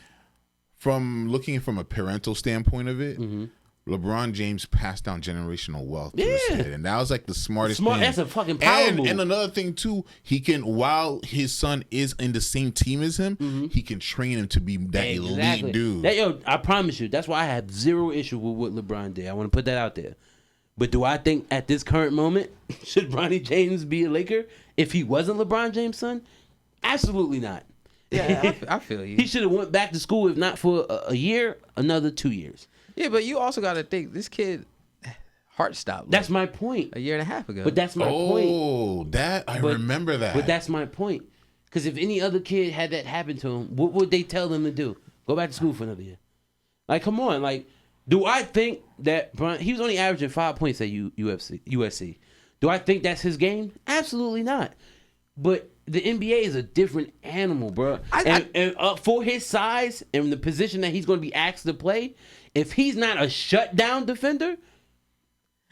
from looking from a parental standpoint of it. Mm-hmm. LeBron James passed down generational wealth to his kid, and that was like the smartest thing. That's a fucking power move. And another thing too, he can, while his son is in the same team as him, he can train him to be that elite dude. I promise you, that's why I have zero issue with what LeBron did. I want to put that out there. But do I think at this current moment should Bronny James be a Laker if he wasn't LeBron James' son? Absolutely not. Yeah, I feel you. He should have went back to school, if not for a year, another 2 years. Yeah, but you also got to think this kid heart stopped. That's my point. A year and a half ago. But that's my point. Oh, I remember that. But that's my point. Because if any other kid had that happen to him, what would they tell them to do? Go back to school for another year. Like, come on. Like, do I think that he was only averaging 5 points at USC? Do I think that's his game? Absolutely not. But the NBA is a different animal, bro. And for his size and the position that he's going to be asked to play, if he's not a shutdown defender,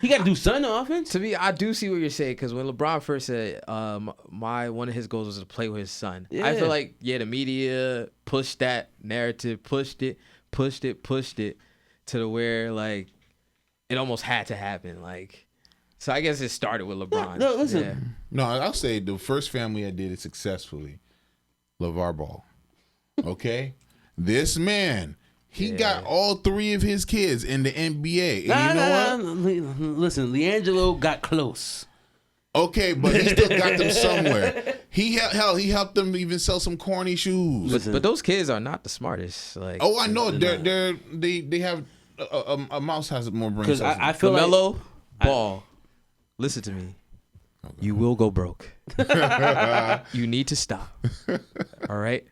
he got to do something on offense. To me, I do see what you're saying, because when LeBron first said one of his goals was to play with his son, I feel like, the media pushed that narrative, pushed it to the where, like, it almost had to happen. Like, so I guess it started with LeBron. No, listen. Yeah. No, I'll say the first family that did it successfully, LeVar Ball. Okay? This man, he got all 3 of his kids in the NBA. And you know what? Listen, LiAngelo got close. Okay, but he still got them somewhere. He helped them even sell some corny shoes. But those kids are not the smartest. Like, Oh, I know. They have a mouse has more brain cells. Because I feel LaMelo like Ball. Listen to me. Okay. You will go broke. You need to stop. All right?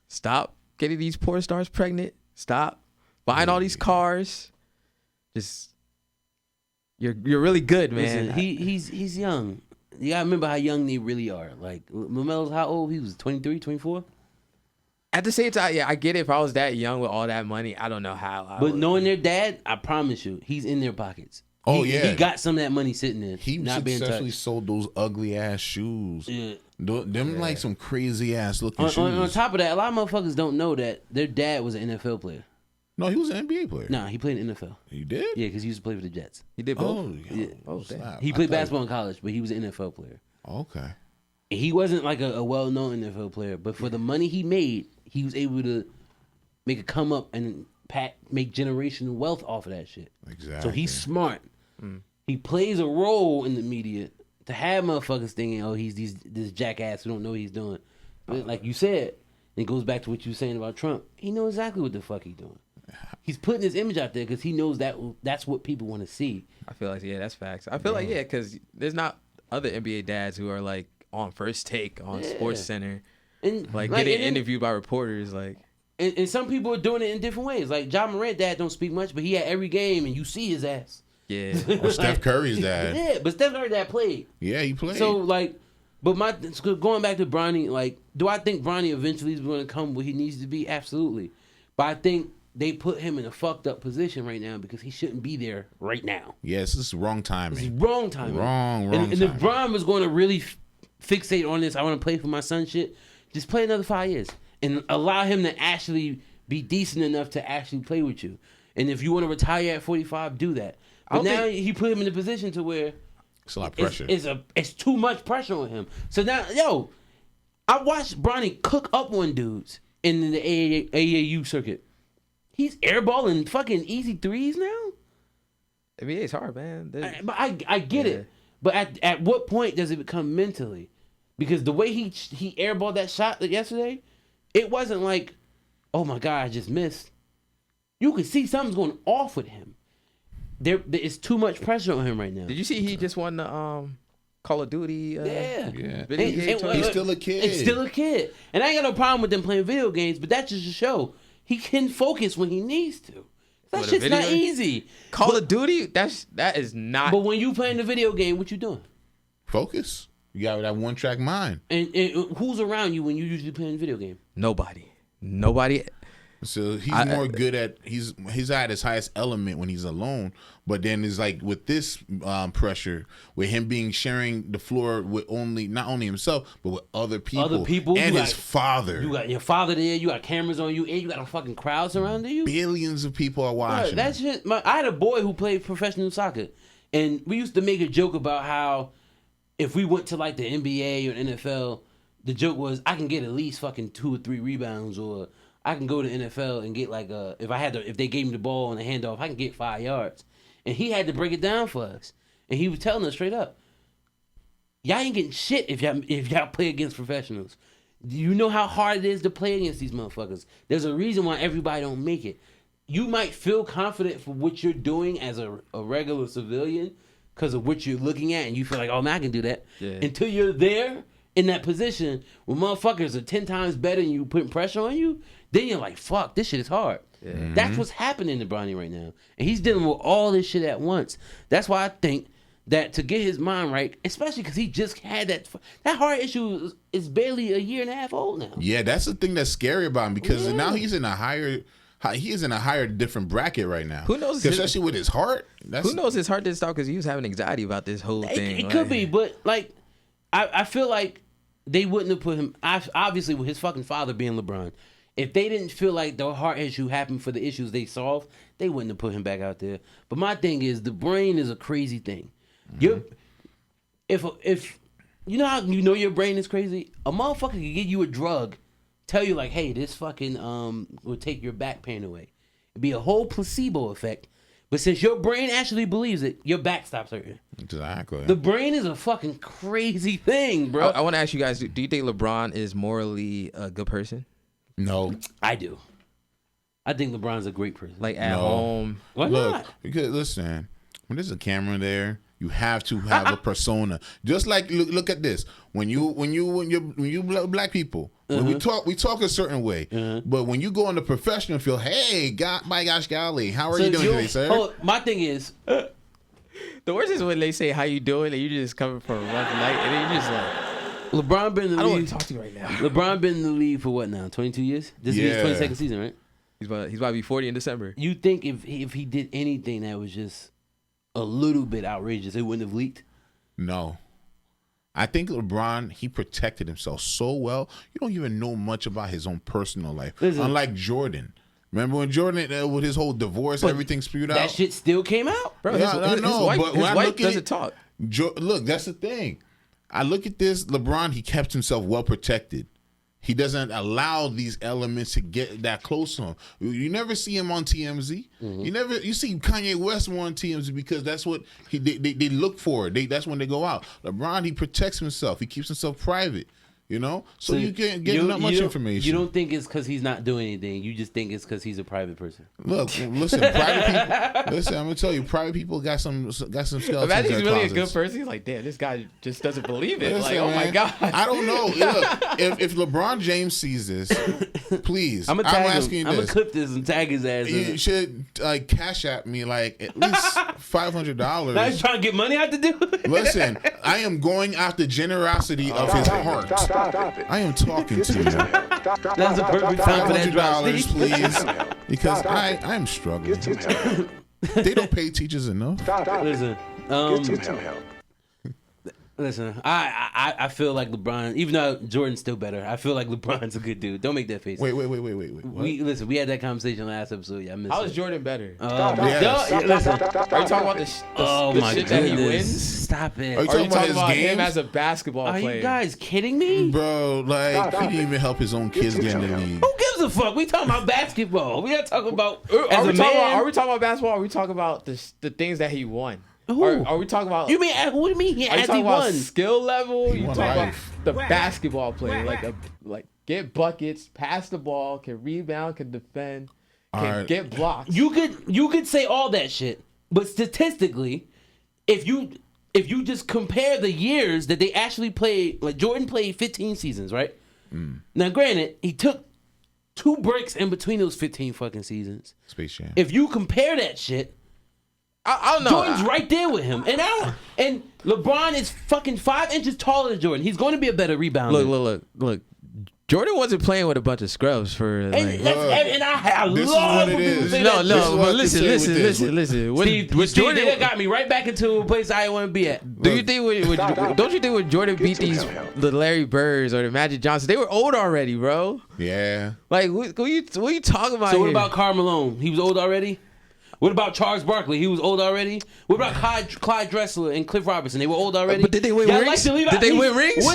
Stop getting these porn stars pregnant. Stop buying all these cars. Just you're really good, man. Listen, he's young. You gotta remember how young they really are. Like, LaMelo's how old? He was 23, 24? At the same time, I get it. If I was that young with all that money, I don't know how. But knowing their dad, I promise you, he's in their pockets. He got some of that money sitting there. He not being successfully touched. sold those ugly ass shoes. Yeah. Them like some crazy ass looking shoes. On top of that, a lot of motherfuckers don't know that their dad was an NFL player. No, he was an NBA player. Nah, he played in the NFL. He did? Yeah, because he used to play for the Jets. He did both. Oh, Yeah. Snap. He played basketball in college, but he was an NFL player. Okay. And he wasn't like a well-known NFL player, but for the money he made, he was able to make a come up and make generational wealth off of that shit. Exactly. So he's smart. He plays a role in the media to have motherfuckers thinking, oh, he's this jackass who don't know what he's doing. But like you said, it goes back to what you were saying about Trump. He knows exactly what the fuck he's doing. He's putting his image out there because he knows that's what people want to see. I feel like, that's facts. I feel like, because there's not other NBA dads who are like on First Take, on Sports Center, and like getting interviewed by reporters. Like, and some people are doing it in different ways. Like, Ja Morant dad don't speak much, but he had every game and you see his ass. Yeah. Or Steph Curry's dad. Yeah, but Steph Curry dad played. Yeah, he played. So, like, but going back to Bronny, like, do I think Bronny eventually is going to come where he needs to be? Absolutely. But I think they put him in a fucked up position right now because he shouldn't be there right now. Yes, this is wrong timing. It's wrong timing. Wrong and timing. if Bron was going to really fixate on this, I want to play for my son shit, just play another 5 years and allow him to actually be decent enough to actually play with you. And if you want to retire at 45, do that. But now he put him in a position to where it's a lot of pressure. It's too much pressure on him. So now, I watched Bronny cook up on dudes in the AAU circuit. He's airballing fucking easy threes now. NBA is hard, man. But I get it. But at what point does it become mentally? Because the way he airballed that shot yesterday, it wasn't like, oh my God, I just missed. You could see something's going off with him. There is too much pressure on him right now. Did you see he just won the Call of Duty? He's still a kid. It's still a kid. And I ain't got no problem with them playing video games, but that's just a show. He can focus when he needs to. That shit's not easy. Call of Duty? That is not. But when you playing the video game, what you doing? Focus. You got that one track mind. And who's around you when you usually playing the video game? Nobody. So he's more good at he's at his highest element when he's alone. But then it's like with this pressure, with him sharing the floor with not only himself but with other people and his father. You got your father there. You got cameras on you, and you got a fucking crowd surrounding you. Billions of people are watching. That shit. I had a boy who played professional soccer, and we used to make a joke about how if we went to like the NBA or NFL, the joke was I can get at least fucking 2 or 3 rebounds, or I can go to NFL and get like if they gave me the ball on the handoff, I can get 5 yards. And he had to break it down for us. and he was telling us straight up, y'all ain't getting shit if y'all play against professionals. You know how hard it is to play against these motherfuckers. There's a reason why everybody don't make it. You might feel confident for what you're doing as a regular civilian because of what you're looking at, and you feel like, oh man, I can do that. Yeah. Until you're there in that position where motherfuckers are 10 times better and you putting pressure on you, then you're like, fuck, this shit is hard. Yeah. That's what's happening to Bronny right now. And he's dealing with all this shit at once. That's why I think that to get his mind right, especially because he just had that heart issue is barely a year and a half old now. Yeah, that's the thing that's scary about him because now he's in a higher... He is in a higher, different bracket right now. Who knows? Especially with his heart. Who knows his heart didn't stop because he was having anxiety about this whole thing. It could be, but like, I feel like they wouldn't have put him. Obviously, with his fucking father being LeBron, if they didn't feel like the heart issue happened for the issues they solved, they wouldn't have put him back out there. But my thing is, the brain is a crazy thing. If you know how you know your brain is crazy, a motherfucker can give you a drug. Tell you like, hey, this fucking will take your back pain away. It'd be a whole placebo effect. But since your brain actually believes it, your back stops hurting. Exactly. The brain is a fucking crazy thing, bro. I want to ask you guys, do you think LeBron is morally a good person? No. I do. I think LeBron's a great person. Like at home. Why not? Because listen, when there's a camera there, you have to have a persona. Just like look at this. When you black people, when we talk a certain way. But when you go on the professional field, hey, my gosh, golly, how are you doing today, sir? Oh, my thing is, the worst is when they say how you doing and you just coming from a rough night and then you just like, LeBron been in the league. I don't want to talk to you right now. LeBron been in the league for what now? 22 years? This is his 22nd season, right? He's about to be 40 in December. You think if he did anything that was just a little bit outrageous, it wouldn't have leaked? No. I think LeBron, he protected himself so well. You don't even know much about his own personal life. Listen, unlike Jordan. Remember when Jordan, with his whole divorce, everything spewed out? That shit still came out. Bro, I know, but when I look doesn't talk. Look, that's the thing. I look at this, LeBron, he kept himself well protected. He doesn't allow these elements to get that close to him. You never see him on TMZ. You see Kanye West more on TMZ because that's what they look for. That's when they go out. LeBron, he protects himself. He keeps himself private. You know, so you can't get not much information. You don't think it's because he's not doing anything. You just think it's because he's a private person. Look, listen, private people. Listen, I'm gonna tell you, private people got some skeletons. Imagine he's really closets. a good person. He's like, damn, this guy just doesn't believe it. Listen, like, oh my god. I don't know. Look, if LeBron James sees this, please, I'm asking you this. I'm gonna clip this and tag his ass. You should cash at me like at least $500. Now he's trying to get money out the dude. Listen, I am going after generosity of his heart. I am talking to you. That's a perfect time for that $500, please, because I am struggling. They don't pay teachers enough. Listen, get some help. Listen, I feel like LeBron, even though Jordan's still better, I feel like LeBron's a good dude. Don't make that face. Wait. We had that conversation last episode. Yeah, I missed How is Jordan better? Listen, are you talking about the shit that he wins? Stop it. Are you talking about him as a basketball player? Are you guys kidding me? Bro, like, he didn't even help his own kids get in the league. Who gives a fuck? We talking about basketball. We not talking about Are we talking about basketball? Or are we talking about the things that he won? Are we talking about? You mean what do you mean? He won skill level? You talking about the basketball player, like get buckets, pass the ball, can rebound, can defend, can get blocks. You could say all that shit, but statistically, if you just compare the years that they actually played, like Jordan played 15 seasons, right? Now, granted, he took 2 breaks in between those 15 fucking seasons. Space Jam. If you compare that shit. I don't know. Jordan's right there with him, and LeBron is fucking 5 inches taller than Jordan. He's going to be a better rebounder. Look. Jordan wasn't playing with a bunch of scrubs for. And I love when people say that. No. But listen. Steve, Jordan that got me right back into a place I didn't want to be at. Don't you think when Jordan beat the Larry Birds or the Magic Johnson, they were old already, bro? Yeah. Like what are you talking about? So what about Karl Malone? He was old already. What about Charles Barkley? He was old already. What about Clyde Drexler and Cliff Robertson? They were old already. But did they win rings? Did they win rings?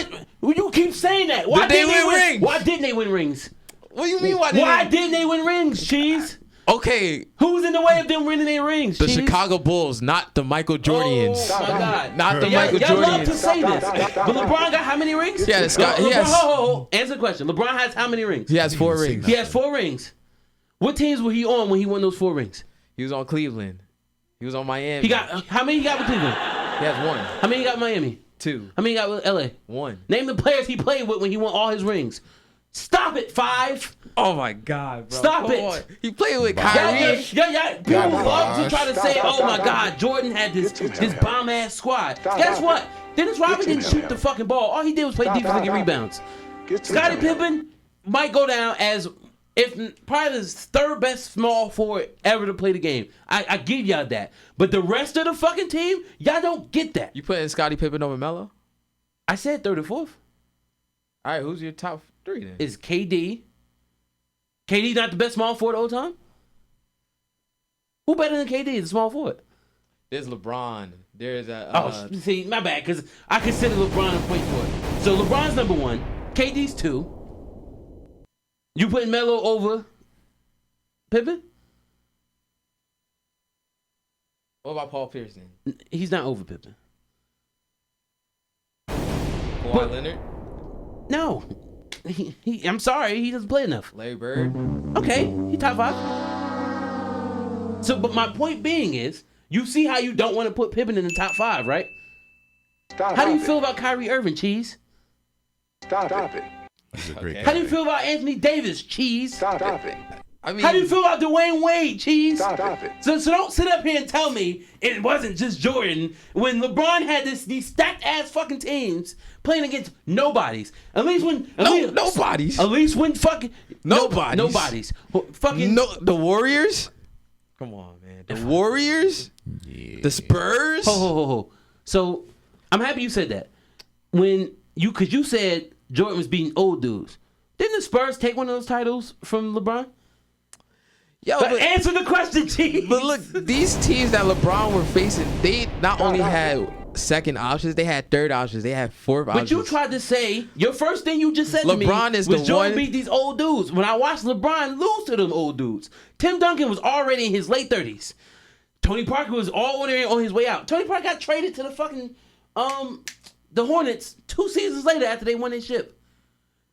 You keep saying that. Why didn't they win rings? Why didn't they win rings? What do you mean? Why didn't they win rings, Cheese? Okay, Who's in the way of them winning their rings? the Cheese? Chicago Bulls, not the Michael Jordians. Oh my God! Not the Y'all Michael love to Jordians. say this, but LeBron got how many rings? Yeah, Scott. He has, Answer the question. LeBron has how many rings? he has 4 rings. He has 4 rings. What teams were he on when he won those 4 rings? He was on Cleveland. He was on Miami. He got how many? He got with Cleveland? He has 1. How many he got with Miami? 2. How many he got with LA? 1. Name the players he played with when he won all his rings. Stop it, 5. Oh my God, bro! Stop Come it. on. He played with Bosh. Kyrie. People love to try to say, "Oh my God, Jordan had this bomb ass squad." Guess what? Dennis Rodman didn't shoot the fucking ball. All he did was play defense and get rebounds. Scottie Pippen might go down as probably the 3rd best small forward ever to play the game. I give y'all that. But the rest of the fucking team, y'all don't get that. You putting Scottie Pippen over Melo? I said 3rd or 4th. All right, who's your top 3 then? Is KD. KD not the best small forward of all time? Who better than KD is a small forward? There's LeBron. There's See, my bad, because I consider LeBron a point forward. So LeBron's number 1. KD's 2. You putting Melo over Pippen? What about Paul Pierce then? He's not over Pippen. Kawhi Leonard? No. I'm sorry, he doesn't play enough. Larry Bird? Okay, he top 5. So, but my point being is, you see how you don't want to put Pippen in the top 5, right? How do you feel about Kyrie Irving, Cheese? Stop it. That's a great How do you feel about Anthony Davis, Cheese? Stop it. I mean, How do you feel about Dwayne Wade, Cheese? Stop it. So don't sit up here and tell me it wasn't just Jordan when LeBron had these stacked ass fucking teams playing against nobodies. At least when nobodies. At least when fucking Nobodies. nobodies. Fucking the Warriors? Come on, man. The Warriors? Yeah. The Spurs? Ho. So I'm happy you said that. Cause you said Jordan was beating old dudes. Didn't the Spurs take one of those titles from LeBron? Yo, But answer the question, Chief. But look, these teams that LeBron were facing, they not only had second options, they had third options, they had fourth options. But you tried to say, your first thing you just said to me LeBron is was the Jordan one- beat these old dudes. When I watched LeBron lose to them old dudes, Tim Duncan was already in his late 30s. Tony Parker was already on his way out. Tony Parker got traded to the fucking the Hornets 2 seasons later after they won their ship.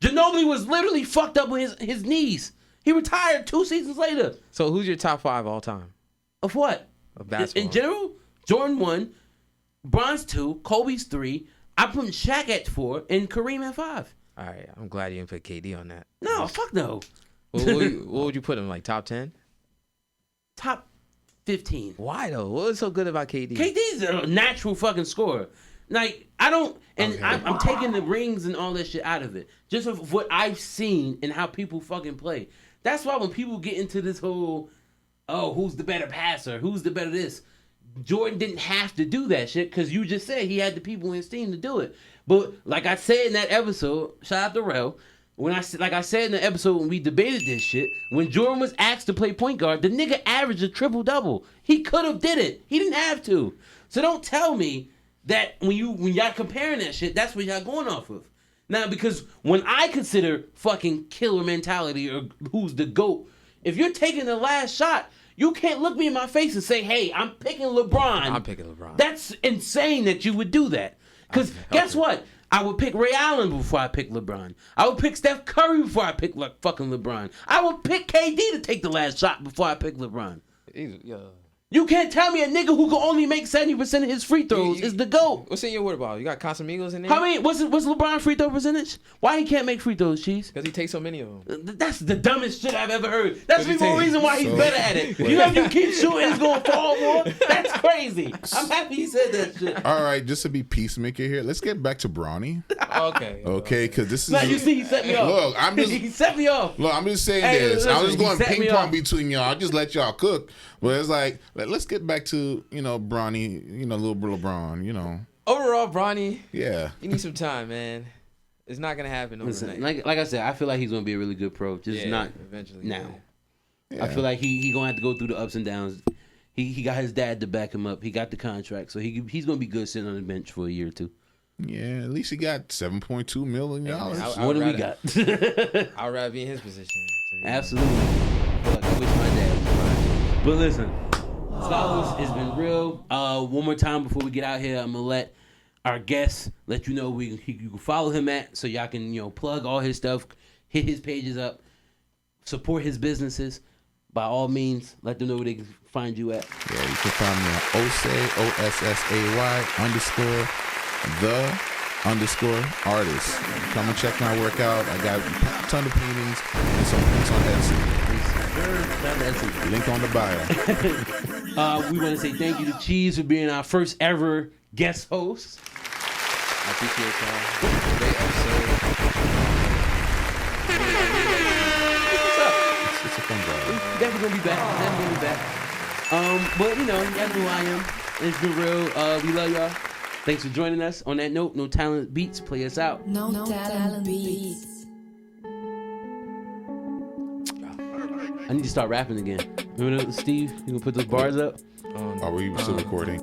Ginobili was literally fucked up with his knees. He retired 2 seasons later. So who's your top 5 all time Of what? of basketball? In general, Jordan 1, Bron's 2, Kobe's 3. I put Shaq at 4 and Kareem at 5. All right, I'm glad you didn't put KD on that. No, fuck no. What would you put him, like top 10? Top 15. Why though? What was so good about KD? KD's a natural fucking scorer. Like, I don't, and Okay. I'm taking the rings and all that shit out of it. Just of what I've seen and how people fucking play. That's why when people get into this whole, oh, who's the better passer? Who's the better this? Jordan didn't have to do that shit because you just said he had the people in his team to do it. But like I said in that episode, shout out to Rel, like I said in the episode when we debated this shit, when Jordan was asked to play point guard, the nigga averaged a triple-double. He could have did it. He didn't have to. So don't tell me that when y'all comparing that shit, that's what y'all going off of. Now, because when I consider fucking killer mentality or who's the GOAT, if you're taking the last shot, you can't look me in my face and say, hey, I'm picking LeBron. I'm picking LeBron. That's insane that you would do that. Because guess what? I would pick Ray Allen before I pick LeBron. I would pick Steph Curry before I pick fucking LeBron. I would pick KD to take the last shot before I pick LeBron. You can't tell me a nigga who can only make 70% of his free throws is the GOAT. What's in your word ball? You got Casamigos in there? How many? What's LeBron free throw percentage? Why he can't make free throws, Cheese? Because he takes so many of them. That's the dumbest shit I've ever heard. That's the he more takes- reason why he's so- better at it. You know, if you keep shooting, it's gonna fall more. That's crazy. I'm happy he said that shit. All right, just to be peacemaker here, let's get back to Bronny. Okay. Okay, because this is. Now you see, he set me off. Look, I'm just. he set me off. Look, I'm just saying Hey, this. I was just listen, going he set me ping pong up. between y'all. I'll just let y'all cook. But it's like, let's get back to, Bronny, little LeBron, Overall, Bronny, Yeah. you need some time, man. It's not gonna happen overnight. Listen, like I said, I feel like he's gonna be a really good pro. Just not eventually now. Yeah. I feel like he gonna have to go through the ups and downs. He got his dad to back him up. He got the contract, so he's gonna be good sitting on the bench for a year or two. Yeah, at least he got $7.2 million. What do we got? I'd rather be in his position. Absolutely. I feel like I wish my dad was But listen, Scholars, it's been real. One more time before we get out here, I'm gonna let our guests let you know you can follow him at, so y'all can plug all his stuff, hit his pages up, support his businesses. By all means, let them know where they can find you at. Yeah, you can find me at OSSAY_the_artist. Come and check my work out. I got a ton of paintings and some links on Etsy. Link on the bio. We want to say thank you to Cheeze for being our first ever guest host. I appreciate y'all. Great episode. It's a fun job. Definitely gonna be back. But y'all know who I am. It's been real. We love y'all. Thanks for joining us. On that note, No Talent Beats, play us out. No Talent Beats. I need to start rapping again. Remember, Steve? You gonna put those bars up? Are we still recording?